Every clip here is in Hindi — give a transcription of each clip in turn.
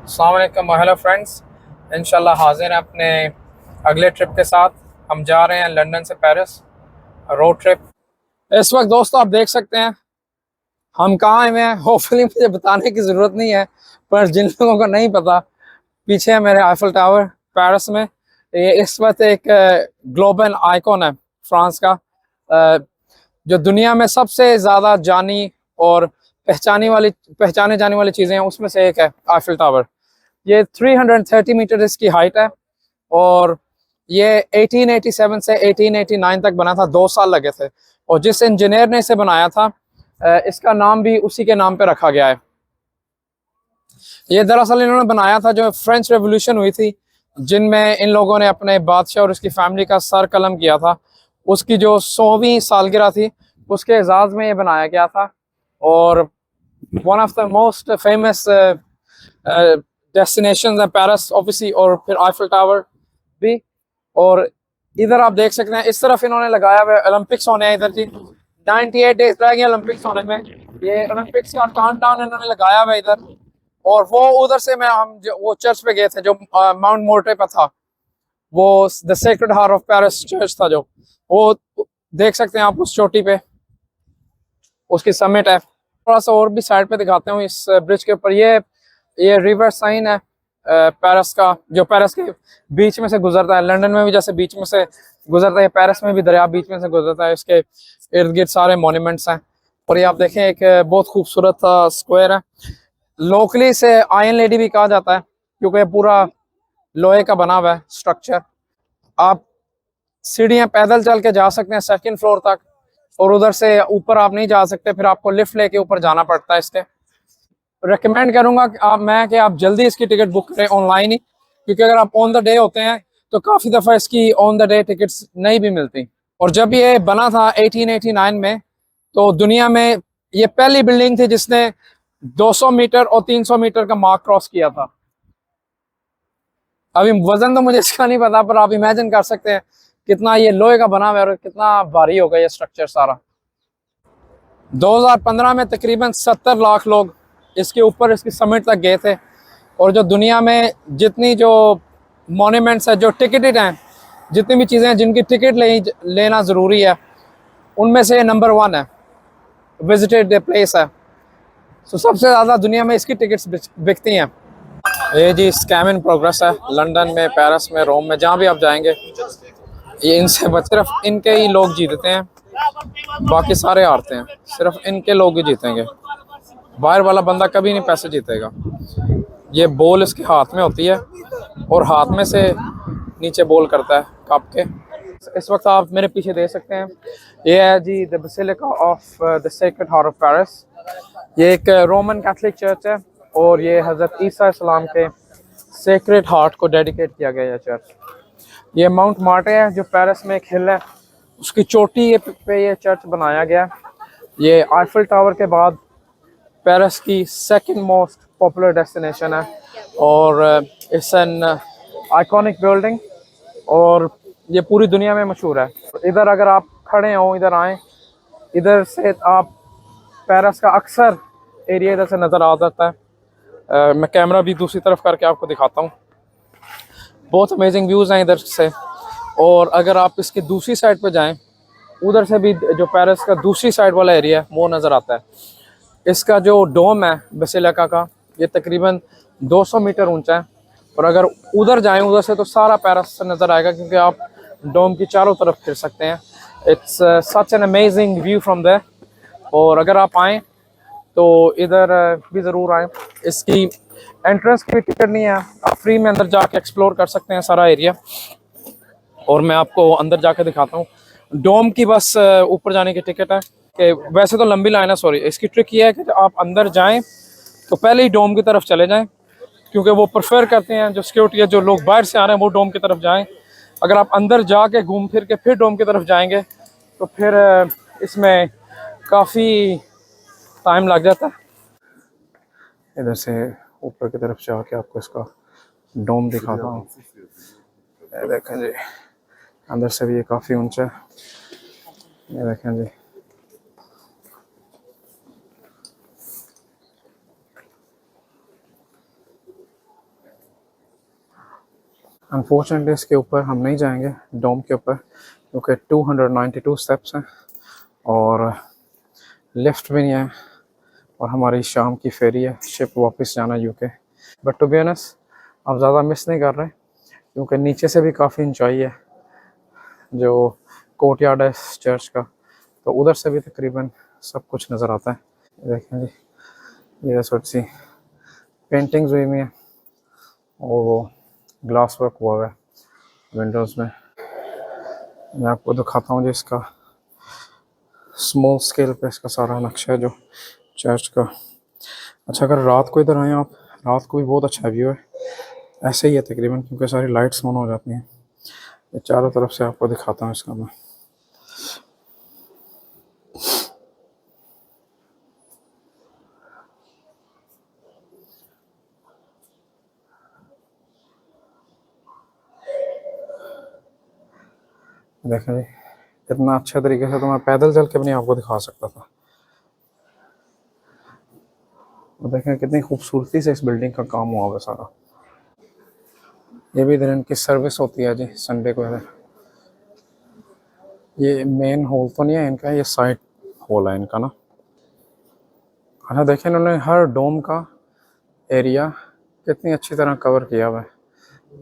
अस्सलाम वालेकुम हेलो फ्रेंड्स। इंशाल्लाह हाजिर हैं अपने अगले ट्रिप के साथ। हम जा रहे हैं लंदन से पेरिस, रोड ट्रिप। इस वक्त दोस्तों आप देख सकते हैं हम कहाँ आए हुए हैं। होपफुली मुझे बताने की ज़रूरत नहीं है, पर जिन लोगों को नहीं पता, पीछे है मेरे आईफल टावर पेरिस में। ये इस वक्त एक ग्लोबल आइकॉन है फ्रांस का। अ, जो दुनिया में सबसे ज़्यादा जानी और पहचाने जाने वाली चीज़ें हैं उसमें से एक है आईफल टावर। ये 330 मीटर इसकी हाइट है और ये 1887 से 1889 तक बना था। 2 साल लगे थे और जिस इंजीनियर ने इसे बनाया था इसका नाम भी उसी के नाम पे रखा गया है। ये दरअसल इन्होंने बनाया था जो फ्रेंच रेवोल्यूशन हुई थी, जिनमें इन लोगों ने अपने बादशाह और उसकी फैमिली का सर कलम किया था। उसकी जो 100वीं सालगिरह थी उसके एजाज में ये बनाया गया था। और one of the most famous destination है पेरिस ऑब्वियसली, और फिर आईफल टावर भी। और इधर आप देख सकते हैं इस तरफ इन्होंने लगाया हुआ ओलंपिक्स होने हैं इधर की। 98 डेज रह गए ओलंपिक्स होने में। ये ओलंपिक्स का काउंटडाउन इन्होंने लगाया हुआ इधर। और वो उधर से मैं हम वो चर्च पे गए थे जो माउंट मोर्टे पे था। वो the sacred heart of Paris church था जो, वो देख सकते हैं आप उस चोटी पे, उसकी समिट है। थोड़ा सा और भी साइड पे दिखाते हूँ इस ब्रिज के ऊपर। ये रिवर साइन है पेरिस का, जो पेरिस के बीच में से गुजरता है। लंदन में भी जैसे बीच में से गुजरता है, पेरिस में भी दरिया बीच में से गुजरता है। इसके इर्द गिर्द सारे मॉन्यूमेंट्स हैं। और ये आप देखें एक बहुत खूबसूरत स्क्वायर है। लोकली इसे आयरन लेडी भी कहा जाता है क्योंकि पूरा लोहे का बना हुआ है स्ट्रक्चर। आप सीढ़ियां पैदल चल के जा सकते हैं 2nd फ्लोर तक, और उधर से ऊपर आप नहीं जा सकते, फिर आपको लिफ्ट लेके ऊपर जाना पड़ता है। इसके रेकमेंड करूंगा कि आप जल्दी इसकी टिकट बुक करें ऑनलाइन ही, क्योंकि अगर आप ऑन द डे होते हैं तो काफ़ी दफ़ा इसकी ऑन द डे टिकट्स नहीं भी मिलती। और जब ये बना था 1889 में, तो दुनिया में ये पहली बिल्डिंग थी जिसने 200 मीटर और 300 मीटर का मार्क क्रॉस किया था। अभी वजन तो मुझे इसका नहीं पता, पर आप इमेजिन कर सकते हैं कितना ये लोहे का बना हुआ है और कितना भारी होगा ये स्ट्रक्चर सारा। 2015 में तकरीबन 70 लाख लोग इसके ऊपर इसकी समिट तक गए थे। और जो दुनिया में जितनी जो मॉन्यूमेंट्स है, जो टिकटेड हैं, जितनी भी चीज़ें हैं जिनकी टिकट लेना ज़रूरी है, उनमें से नंबर 1 है, विजिटेड प्लेस है। तो सबसे ज़्यादा दुनिया में इसकी टिकट्स बिकती हैं। ये जी स्कैम इन प्रोग्रेस है लंदन में, पेरिस में, रोम में, जहाँ भी आप जाएंगे ये इनसे बस सिर्फ इनके ही लोग जीतते हैं, बाकी सारे हारते हैं। सिर्फ इनके लोग ही जीतेंगे, बाहर वाला बंदा कभी नहीं पैसे जीतेगा। ये बॉल इसके हाथ में होती है और हाथ में से नीचे बॉल करता है कप के। इस वक्त आप मेरे पीछे देख सकते हैं, ये है जी the basilica of the sacred heart of Paris. ये एक रोमन कैथोलिक चर्च है और ये हज़रत ईसा इस्लाम के सेक्रेड हार्ट को डेडिकेट किया गया है चर्च। ये माउंट मार्टे है जो पेरिस में एक हिल है, उसकी चोटी पे ये चर्च बनाया गया। ये आईफल टावर के बाद पेरिस की 2nd मोस्ट पॉपुलर डेस्टिनेशन है और इट्स एन आइकॉनिक बिल्डिंग और ये पूरी दुनिया में मशहूर है। इधर अगर आप खड़े हो, इधर आएँ, इधर से आप पेरिस का अक्सर एरिया इधर से नज़र आ जाता है। मैं कैमरा भी दूसरी तरफ करके आपको दिखाता हूँ। बहुत अमेजिंग व्यूज़ हैं इधर से। और अगर आप इसके दूसरी साइड पे जाएं, उधर से भी जो पेरिस का दूसरी साइड वाला एरिया है वो नज़र आता है। इसका जो डोम है बेसिलिका का, ये तकरीबन 200 मीटर ऊंचा है। और अगर उधर जाएं उधर से तो सारा पेरिस नज़र आएगा, क्योंकि आप डोम की चारों तरफ फिर सकते हैं। It's such an amazing view from there. और अगर आप आएँ तो इधर भी ज़रूर आएँ। इसकी एंट्रेंस की टिकट नहीं है, आप फ्री में अंदर जाके एक्सप्लोर कर सकते हैं सारा एरिया। और मैं आपको अंदर जाके दिखाता हूँ। डोम की बस ऊपर जाने की टिकट है कि वैसे तो लंबी लाइन है, सॉरी। इसकी ट्रिक ये है कि आप अंदर जाएं तो पहले ही डोम की तरफ चले जाएं, क्योंकि वो प्रेफर करते हैं, जो सिक्योरिटी है, जो लोग बाहर से आ रहे हैं वो डोम की तरफ जाएं। अगर आप अंदर जाके घूम फिर के फिर डोम की तरफ जाएंगे तो फिर इसमें काफ़ी टाइम लग जाता है। इधर से ऊपर की तरफ जाके आपको इसका डोम दिखाता हूँ। देखें जी, अंदर से भी ये काफ़ी ऊंचा है। ये देखें जी, अनफॉर्चुनेटली इसके ऊपर हम नहीं जाएंगे, डोम के ऊपर, क्योंकि 292 स्टेप्स हैं और लिफ्ट भी नहीं है, और हमारी शाम की फेरी है, शिप वापस जाना UK. But to be honest अब ज़्यादा मिस नहीं कर रहे, क्योंकि नीचे से भी काफ़ी इंजॉय है, जो कोर्ट यार्ड है इस चर्च का, तो उधर से भी तकरीबन सब कुछ नज़र आता है। देखें जी, ये थोड़ी सी पेंटिंग्स हुई हुई हैं और वो ग्लास वर्क हुआ हुआ है विंडोज़ में। मैं आपको दिखाता हूँ जी इसका स्मॉल स्केल पे इसका सारा नक्शा है जो चर्च का। अच्छा, अगर रात को इधर आए आप, रात को भी बहुत अच्छा व्यू है। ऐसे ही है तकरीबन, क्योंकि सारी लाइट्स ऑन हो जाती हैं। ये चारों तरफ से आपको दिखाता हूँ इसका मैं। देखें जी, इतना अच्छा तरीके से तो मैं पैदल चल के भी नहीं आपको दिखा सकता था। और देखें कितनी खूबसूरती से इस बिल्डिंग का काम हुआ हुआ सारा। ये भी इधर इनकी सर्विस होती है जी संडे को इधर। ये मेन हॉल तो नहीं है इनका, ये साइड हॉल है इनका ना। अच्छा देखें, इन्होंने हर डोम का एरिया कितनी अच्छी तरह कवर किया हुआ है।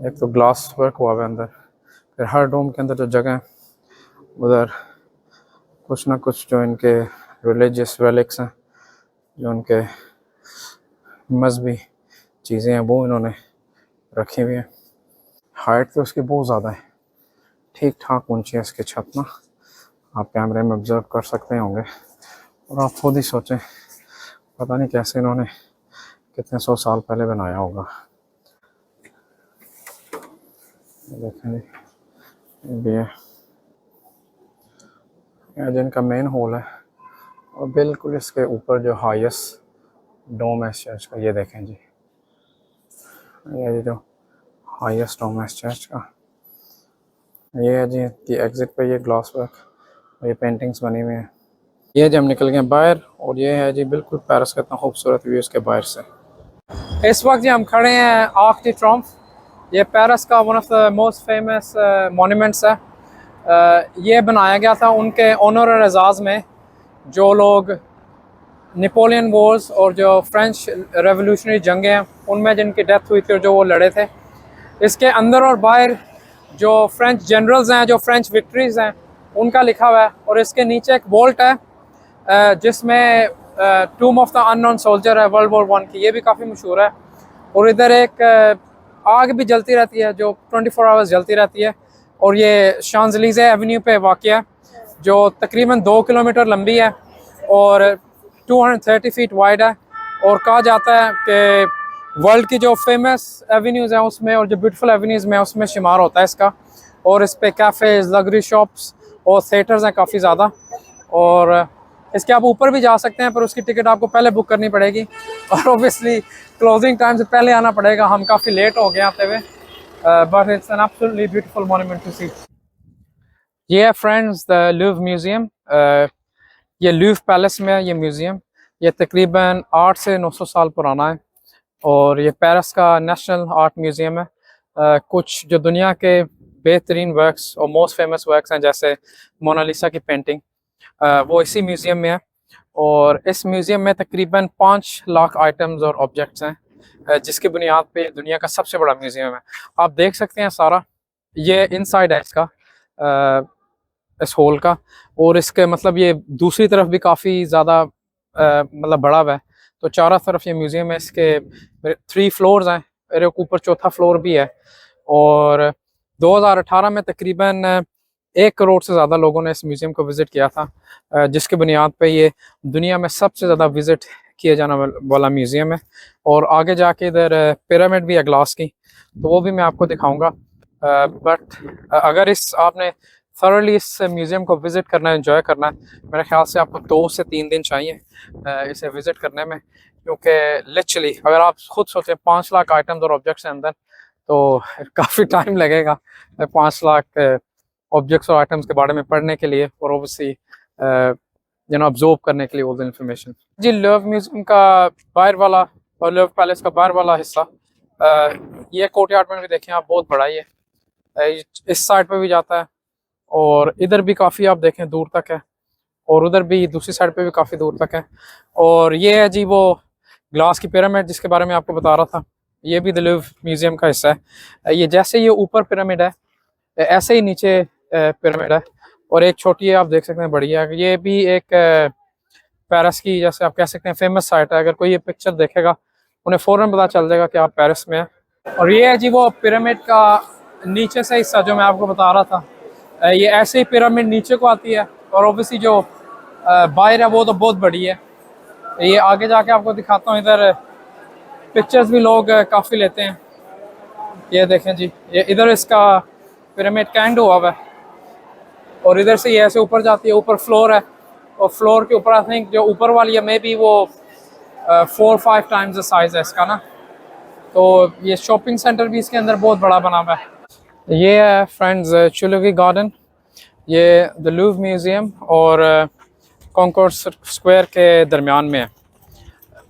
एक तो ग्लास वर्क हुआ हुआ है अंदर, फिर हर डोम के अंदर जो जगह है उधर कुछ ना कुछ जो इनके रिलीजियस रेलिक्स हैं, जो उनके मजहबी चीज़ें हैं, वो इन्होंने रखी हुई हैं। हाइट तो उसकी बहुत ज़्यादा है, ठीक ठाक ऊंची है इसकी छत ना, आप कैमरे में ऑब्जर्व कर सकते होंगे। और आप खुद ही सोचें, पता नहीं कैसे इन्होंने कितने 100 साल पहले बनाया होगा। देखें जी, ये भी है, यह जिनका मेन हॉल है, और बिल्कुल इसके ऊपर जो हाईएस्ट डोम है चर्च का, ये देखें जी, ये जो हाईएस्ट डोम है चर्च का, ये है जी कि एग्जिट पे ये ग्लास वर्क, ये पेंटिंग्स बनी हुई हैं। ये जब हम निकल गए बाहर, और ये है जी बिल्कुल पेरिस का इतना खूबसूरत व्यू इसके बाहर से। इस वक्त जी हम खड़े हैं आर्क डी ट्रियोम्फ। ये पेरिस का one of the most famous monuments है। ये बनाया गया था उनके ऑनर और एजाज़ में, जो लोग नेपोलियन वॉर्स और जो फ्रेंच रेवोल्यूशनरी जंगें हैं उनमें जिनकी डेथ हुई थी और जो वो लड़े थे। इसके अंदर और बाहर जो फ्रेंच जनरल्स हैं, जो फ्रेंच विक्ट्रीज़ हैं, उनका लिखा हुआ है। और इसके नीचे एक वॉल्ट है जिसमें टूम ऑफ द अननोन सोल्जर है वर्ल्ड वॉर 1 की, ये भी काफ़ी मशहूर है। और इधर एक आग भी जलती रहती है जो 24 आवर्स जलती रहती है, और ये शांज़लीज़े एवेन्यू पे वाक़या है, जो तकरीबन 2 किलोमीटर लंबी है और 230 फीट वाइड है। और कहा जाता है कि वर्ल्ड की जो फेमस एवेन्यूज़ हैं उसमें, और जो ब्यूटीफुल एवेन्यूज़ में, उसमें शुमार होता है इसका। और इस पे कैफ़ेज़, लग्जरी शॉप्स और थिएटर्स हैं काफ़ी ज़्यादा। और इसके आप ऊपर भी जा सकते हैं, पर उसकी टिकट आपको पहले बुक करनी पड़ेगी, और ऑब्वियसली क्लोजिंग टाइम से पहले आना पड़ेगा। हम काफ़ी लेट हो गए आते हुए, but it's an absolutely beautiful monument to see. ये है फ्रेंड्स द लूव्र म्यूज़ियम। ये लूव्र पैलेस में है ये म्यूज़ियम। ये तकरीबन 8 से 900 साल पुराना है, और ये पेरिस का नेशनल आर्ट म्यूज़ियम है। कुछ जो दुनिया के बेहतरीन वर्क्स और मोस्ट फेमस वर्क्स हैं, जैसे मोनालिसा की पेंटिंग, वो इसी म्यूज़ियम में है। और इस म्यूज़ियम में तकरीबन 5 लाख आइटम्स और ऑब्जेक्ट्स हैं, जिसकी बुनियाद पे दुनिया का सबसे बड़ा म्यूज़ियम है। आप देख सकते हैं सारा, ये इनसाइड है इसका, इस हॉल का। और इसके मतलब ये दूसरी तरफ भी काफ़ी ज़्यादा मतलब बड़ा हुआ है। तो चारों तरफ ये म्यूज़ियम है। इसके 3 फ्लोर्स हैं, मेरे ऊपर चौथा फ्लोर भी है। और 2018 में तकरीबन 1 करोड़ से ज़्यादा लोगों ने इस म्यूज़ियम को विज़िट किया था, जिसकी बुनियाद पे ये दुनिया में सबसे ज़्यादा विज़िट किया जाने वाला म्यूज़ियम है। और आगे जाके इधर पिरामिड भी है ग्लास की, तो वो भी मैं आपको दिखाऊंगा। बट अगर इस आपने थॉरली इस म्यूज़ियम को विज़िट करना है, एंजॉय करना है, मेरे ख्याल से आपको 2 से 3 दिन चाहिए इसे विज़िट करने में। क्योंकि लिटरली अगर आप खुद सोचें 5 लाख आइटम्स और ऑब्जेक्ट्स हैं अंदर, तो काफ़ी टाइम लगेगा 5 लाख ऑब्जेक्ट्स और आइटम्स के बारे में पढ़ने के लिए, और ओबियसली ऑब्जर्व करने के लिए ऑल द इंफॉर्मेशन। जी, लूव्र म्यूज़ियम का बाहर वाला और लूव्र पैलेस का बाहर वाला हिस्सा, ये कोर्टयार्ड में भी देखें आप, बहुत बड़ा ही है। इस साइड पे भी जाता है, और इधर भी काफ़ी आप देखें दूर तक है, और उधर भी दूसरी साइड पे भी काफ़ी दूर तक है। और ये है जी वो ग्लास की पिरामिड जिसके बारे में आपको बता रहा था, ये भी द लूव्र म्यूज़ियम का हिस्सा है। ये जैसे ये ऊपर पिरामिड है ऐसे ही नीचे पिरामिड है, और एक छोटी है आप देख सकते हैं बड़ी है। ये भी एक पेरिस की जैसे आप कह सकते हैं फेमस साइट है। अगर कोई ये पिक्चर देखेगा उन्हें फ़ौरन पता चल जाएगा कि आप पेरिस में हैं। और ये है जी वो पिरामिड का नीचे से हिस्सा जो मैं आपको बता रहा था। ये ऐसे ही पिरामिड नीचे को आती है, और ओबियसली जो बाहर है वो तो बहुत बड़ी है। ये आगे जाके आपको दिखाता हूँ। इधर पिक्चर्स भी लोग काफ़ी लेते हैं। ये देखें जी, ये इधर इसका पिरामिड का एंड हुआ है, और इधर से ये ऐसे ऊपर जाती है। ऊपर फ्लोर है, और फ्लोर के ऊपर आई थिंक जो ऊपर वाली है मे बी वो 4-5 टाइम्स द साइज़ है इसका ना। तो ये शॉपिंग सेंटर भी इसके अंदर बहुत बड़ा बना हुआ है। ये है फ्रेंड्स चुलोगी गार्डन, ये द लूव्र म्यूज़ियम और कॉन्कोर्स स्क्वायर के दरमियान में है।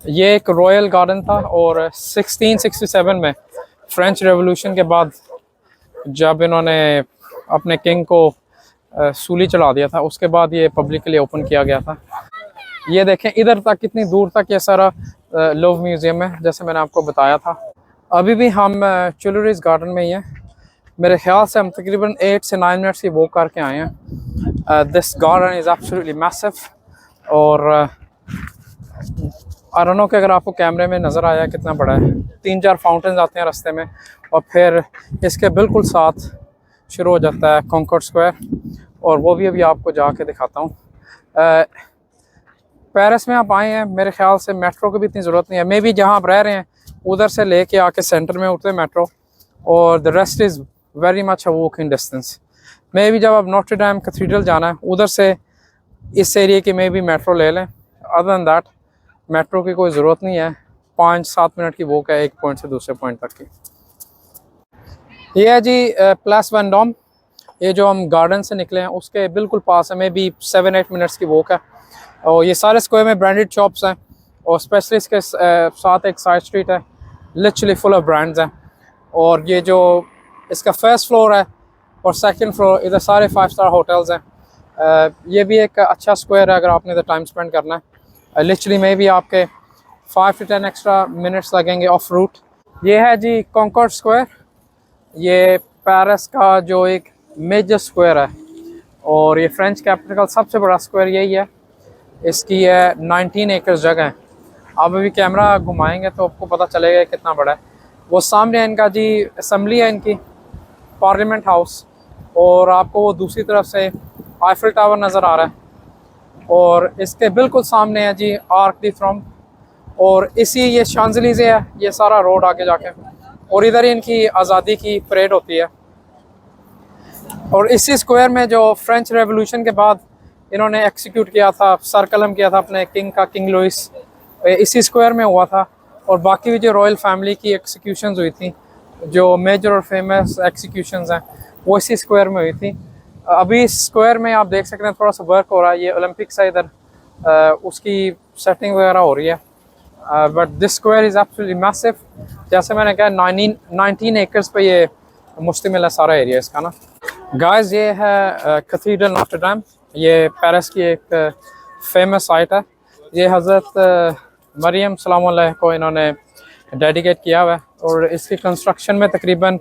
ये एक रॉयल गार्डन था, और 1667 में फ्रेंच रेवोल्यूशन के बाद जब इन्होंने अपने किंग को सूली चढ़ा दिया था, उसके बाद ये पब्लिकली ओपन किया गया था। ये देखें इधर तक कितनी दूर तक ये सारा लूव्र म्यूज़ियम है, जैसे मैंने आपको बताया था। अभी भी हम चुलरीज गार्डन में ही हैं। मेरे ख्याल से हम तकरीबन 8 से 9 मिनट्स की वॉक करके आए हैं। This garden is absolutely massive, और आई डोंट नो कि अगर आपको कैमरे में नज़र आया कितना बड़ा है। 3-4 फाउंटेन्स आते हैं रास्ते में, और फिर इसके बिल्कुल साथ शुरू हो जाता है कॉन्कॉर्ड स्क्वायर, और वो भी अभी आपको जाके दिखाता हूँ। पेरिस में आप आए हैं, मेरे ख्याल से मेट्रो की भी इतनी ज़रूरत नहीं है। मे बी जहाँ आप रह रहे हैं उधर से लेके आके सेंटर में उतरे मेट्रो, और the rest is very much a walking distance. May be जब आप नोटर डेम कैथेड्रल जाना है उधर से इस एरिया की मे बी मेट्रो ले लें। अदर दैन दैट मेट्रो की कोई ज़रूरत नहीं है। 5-7 मिनट की वॉक है एक पॉइंट से दूसरे पॉइंट तक की। ये है जी प्लेस वेंडोम। ये जो हम गार्डन से निकले हैं उसके बिल्कुल पास है, मे बी 7-8 मिनट्स की वॉक है। और ये सारे स्क्वायर में ब्रांडेड शॉप्स हैं, और स्पेशली इसके साथ एक साइड स्ट्रीट है लिटरली फुल ऑफ ब्रांड्स हैं। और ये जो इसका फर्स्ट फ्लोर है और सेकंड फ्लोर, इधर सारे 5 स्टार होटल्स हैं। ये भी एक अच्छा स्क्वायर है अगर आपने इधर टाइम स्पेंड करना है। लिटरली में भी आपके 5 to 10 एक्स्ट्रा मिनट्स लगेंगे ऑफ रूट। ये है जी कॉन्कॉर्ड स्क्वायर। ये पेरिस का जो एक मेजर स्क्वायर है, और ये फ्रेंच कैपिटल का सबसे बड़ा स्क्वायर यही है। इसकी है 19 एकड़ जगह है। आप अभी कैमरा घुमाएंगे तो आपको पता चलेगा कितना बड़ा है। वो सामने है इनका जी असम्बली है इनकी, पार्लियामेंट हाउस, और आपको वो दूसरी तरफ से आईफिल टावर नज़र आ रहा है, और इसके बिल्कुल सामने है जी आर्क डी ट्रियोम्फ, और इसी ये शांजलीज़े है ये सारा रोड आगे जाके, और इधर इनकी आज़ादी की परेड होती है। और इसी स्क्वायर में जो फ्रेंच रेवोल्यूशन के बाद इन्होंने एक्सिक्यूट किया था, सर कलम किया था अपने किंग का, किंग लुइस, इसी स्क्वायर में हुआ था। और बाकी भी जो रॉयल फैमिली की एक्सिक्यूशंस हुई थी, जो मेजर और फेमस एक्सिक्यूशंस हैं, वो इसी स्क्वायर में हुई थी। अभी इस स्क्वायर में आप देख सकते हैं थोड़ा सा वर्क हो रहा है। ये ओलंपिक्स है इधर, उसकी सेटिंग वगैरह हो रही है। But this square is absolutely massive. जैसे मैंने कहा 19 एकर्स पे ये मुश्तमिल है सारा एरिया इसका ना। गाइस ये है कैथेड्रल नोटर डेम। ये पेरिस की एक फेमस साइट है। ये हज़रत मरियम सलाम अलैह को इन्होंने डेडिकेट किया हुआ है, और इसकी कंस्ट्रक्शन में तकरीबन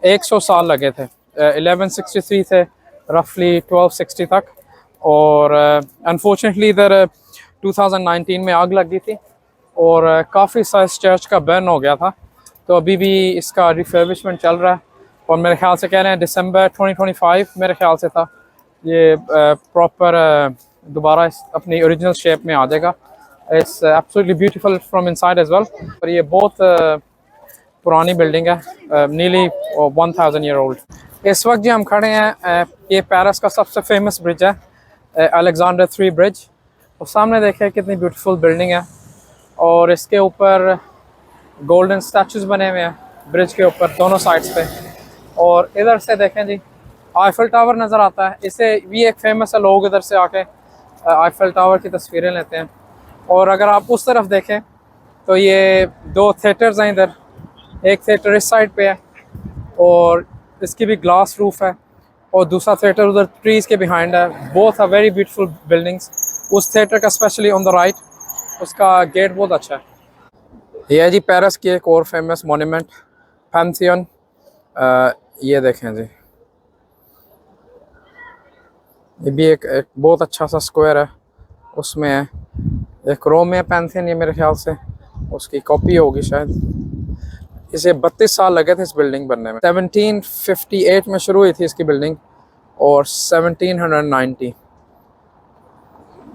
100 साल लगे थे। 1163 से रफली 1260 तक। और अनफॉर्चुनेटली इधर 2019 में आग लग गई थी, और काफ़ी सा इस चर्च का बर्न हो गया था। तो अभी भी इसका रिफर्बिशमेंट चल रहा है, और मेरे ख्याल से कह रहे हैं दिसंबर 2025 मेरे ख्याल से था ये प्रॉपर दोबारा अपनी ओरिजिनल शेप में आ जाएगा। It's absolutely beautiful from inside as well. और ये बहुत पुरानी बिल्डिंग है, नीली 1000 ईयर ओल्ड। इस वक्त जो हम खड़े हैं ये पेरिस का सबसे फेमस ब्रिज है, अलेक्जेंडर 3 ब्रिज। और सामने देखें कितनी ब्यूटीफुल बिल्डिंग है, और इसके ऊपर गोल्डन स्टैचूज बने हुए हैं ब्रिज के ऊपर दोनों साइड्स पे। और इधर से देखें जी आईफिल टावर नज़र आता है। इसे भी एक फेमस है, लोग इधर से आके आईफिल टावर की तस्वीरें लेते हैं। और अगर आप उस तरफ देखें तो ये 2 थिएटर्स हैं इधर। एक थिएटर इस साइड पे है, और इसकी भी ग्लास रूफ है, और दूसरा थिएटर उधर ट्रीज़ के बिहाइंड है। Both are very beautiful buildings. उस थिएटर का स्पेशली ऑन द राइट, उसका गेट बहुत अच्छा है। ये है जी पेरिस की एक और फेमस मोन्यूमेंट, पैंथियन। ये देखें जी, ये भी एक बहुत अच्छा सा स्क्वायर है, उसमें है एक रोम में पैंथियन, ये मेरे ख्याल से उसकी कॉपी होगी शायद। इसे 32 साल लगे थे इस बिल्डिंग बनने में। 1758 में शुरू हुई थी इसकी बिल्डिंग, और 1790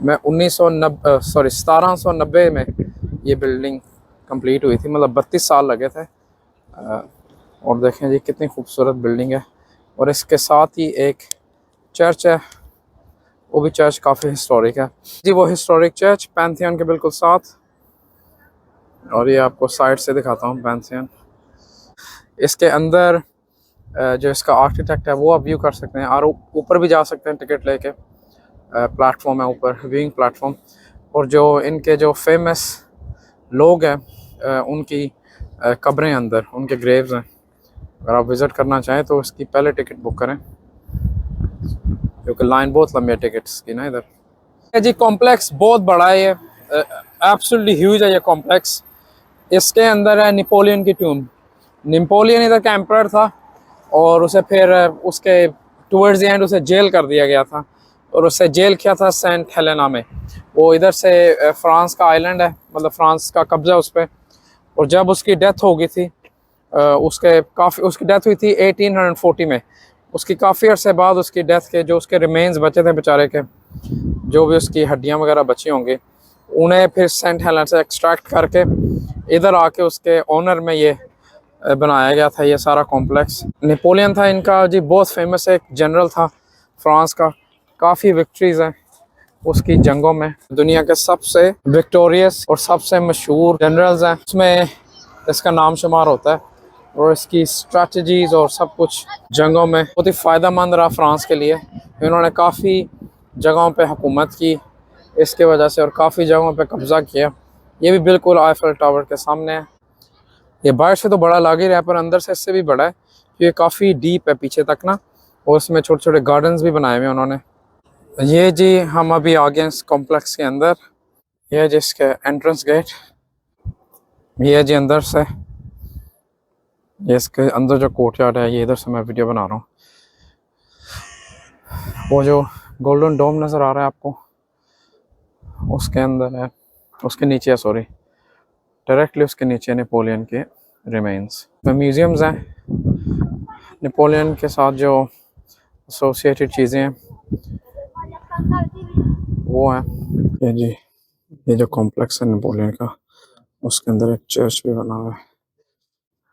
में 1790 में ये बिल्डिंग कंप्लीट हुई थी, मतलब 32 साल लगे थे। और देखें जी कितनी खूबसूरत बिल्डिंग है। और इसके साथ ही एक चर्च है, वो भी चर्च काफ़ी हिस्टोरिक है जी। वो हिस्टोरिक चर्च पैंथियन के बिल्कुल साथ। और ये आपको साइड से दिखाता हूँ पैंथियन। इसके अंदर जो इसका आर्किटेक्ट है वो आप व्यू कर सकते हैं, और ऊपर भी जा सकते हैं टिकट लेके। प्लेटफॉर्म है ऊपर, व्यूइंग प्लेटफॉर्म। और जो इनके जो फेमस लोग हैं उनकी कब्रें अंदर, उनके ग्रेव्स हैं। अगर आप विज़िट करना चाहें तो इसकी पहले टिकट बुक करें, क्योंकि लाइन बहुत लंबी है टिकट्स की ना इधर। जी कॉम्प्लेक्स बहुत बड़ा है, ये एब्सोल्युटली ह्यूज है ये कॉम्प्लेक्स। इसके अंदर है नेपोलियन की टूम। नेपोलियन इधर का एम्परर था, और उसे फिर उसके टुवर्ड्स द एंड उसे जेल कर दिया गया था, और उसे जेल किया था सेंट हेलेना में। वो इधर से फ्रांस का आइलैंड है, मतलब फ्रांस का कब्जा उस पर। और जब उसकी डेथ हो गई थी, उसकी डेथ हुई थी 1840 में। उसकी काफ़ी अरसे बाद उसकी डेथ के जो उसके रिमेन्स बचे थे बेचारे के, जो भी उसकी हड्डियां वगैरह बची होंगी, उन्हें फिर सेंट हेलेना से एक्सट्रैक्ट करके इधर आके उसके ऑनर में ये बनाया गया था ये सारा कॉम्प्लेक्स। नेपोलियन था इनका जी, बहुत फेमस एक जनरल था फ्रांस का। काफ़ी विक्ट्रीज हैं उसकी जंगों में। दुनिया के सबसे विक्टोरियस और सबसे मशहूर जनरल्स हैं, उसमें इसका नाम शुमार होता है। और इसकी स्ट्रैटेजीज और सब कुछ जंगों में बहुत ही फ़ायदेमंद रहा फ्रांस के लिए। इन्होंने काफ़ी जगहों पे हुकूमत की इसके वजह से, और काफ़ी जगहों पे कब्ज़ा किया। ये भी बिल्कुल आईफल टावर के सामने है। ये बाहर से तो बड़ा लग ही रहा है, पर अंदर से इससे भी बड़ा है। ये काफ़ी डीप है पीछे तक ना, और इसमें छोटे छोटे गार्डन्स भी बनाए हुए हैं उन्होंने। ये जी हम अभी आ गए इस कॉम्प्लेक्स के अंदर। ये है जिसके एंट्रेंस गेट, ये है जी अंदर से। ये इसके अंदर जो कोर्टयार्ड है, ये इधर से मैं वीडियो बना रहा हूँ। वो जो गोल्डन डोम नज़र आ रहा है आपको, उसके अंदर है, उसके नीचे है, सॉरी, डायरेक्टली उसके नीचे नेपोलियन के रिमेन्स। म्यूज़ियम्स हैं नेपोलियन के साथ, जो एसोसिएटेड चीज़ें हैं वो हैं। ये जी ये जो कॉम्प्लेक्स है नेपोलियन का, उसके अंदर एक चर्च भी बना हुआ है।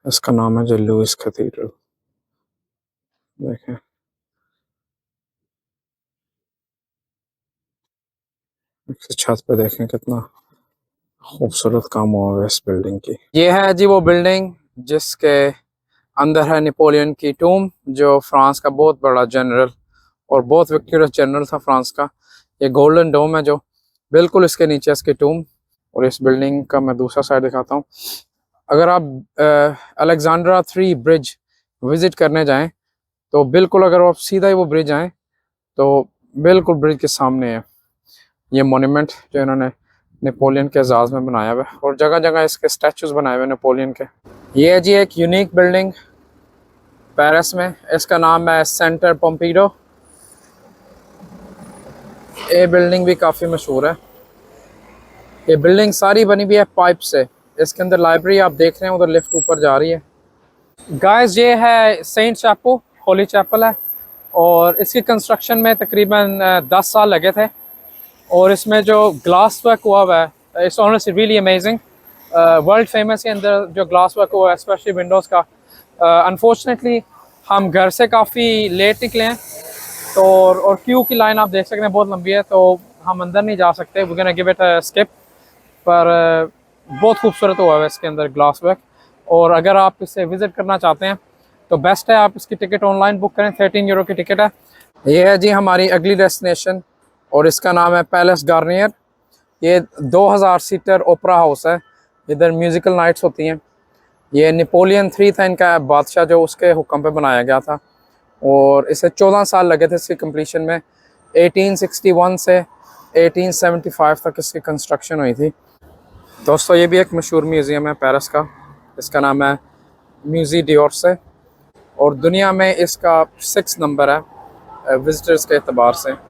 इसका नाम है जो लुइस कैथीड्रल। देखें, छत पे देखें कितना खूबसूरत काम हुआ है इस बिल्डिंग की। ये है जी वो बिल्डिंग जिसके अंदर है नेपोलियन की टूम, जो फ्रांस का बहुत बड़ा जनरल और बहुत विक्टोरियस जनरल था फ्रांस का। ये गोल्डन डोम है जो बिल्कुल इसके नीचे इसकी टूम। और इस बिल्डिंग का मैं दूसरा साइड दिखाता हूँ। अगर आप अलेक्जेंड्रा 3 ब्रिज विज़िट करने जाएं तो बिल्कुल, अगर आप सीधा ही वो ब्रिज आएँ तो बिल्कुल ब्रिज के सामने है ये मोन्यूमेंट जो इन्होंने नेपोलियन के एजाज़ में बनाया हुआ है। और जगह जगह इसके स्टैचूज बनाए हुए नेपोलियन के। ये है जी एक यूनिक बिल्डिंग पेरिस में, इसका नाम है सेंटर पोम्पिडो। ये बिल्डिंग भी काफ़ी मशहूर है। ये बिल्डिंग सारी बनी हुई है पाइप से। इसके अंदर लाइब्रेरी आप देख रहे हैं, उधर लिफ्ट ऊपर जा रही है। गाइस ये है सेंट चैपल, होली चैपल है, और इसकी कंस्ट्रक्शन में तकरीबन 10 साल लगे थे। और इसमें जो ग्लास वर्क हुआ है, it's honestly really amazing. World famous के अंदर जो ग्लास वर्क हुआ है, स्पेशली विंडोज़ का। अनफॉर्चुनेटली हम घर से काफ़ी लेट निकले हैं, तो और क्यू की लाइन आप देख सकते हैं बहुत लंबी है, तो हम अंदर नहीं जा सकते। We can give it a skip. पर बहुत खूबसूरत हुआ है इसके अंदर ग्लास वर्क। और अगर आप इसे विज़िट करना चाहते हैं तो बेस्ट है आप इसकी टिकट ऑनलाइन बुक करें। 13 यूरो की टिकट है। ये है जी हमारी अगली डेस्टिनेशन, और इसका नाम है पैलेस गार्नियर। ये 2000 सीटर ओपरा हाउस है, इधर म्यूज़िकल नाइट्स होती हैं। ये नेपोलियन 3 था इनका बादशाह, जो उसके हुक्म पे बनाया गया था, और इसे 14 साल लगे थे इसकी कंप्लीशन में। 1861 से 1875 तक इसकी कंस्ट्रक्शन हुई थी। दोस्तों ये भी एक मशहूर म्यूज़ियम है पेरिस का, इसका नाम है म्यूज़ी d'Orsay, और दुनिया में इसका 6 नंबर है विज़िटर्स के एतबार से।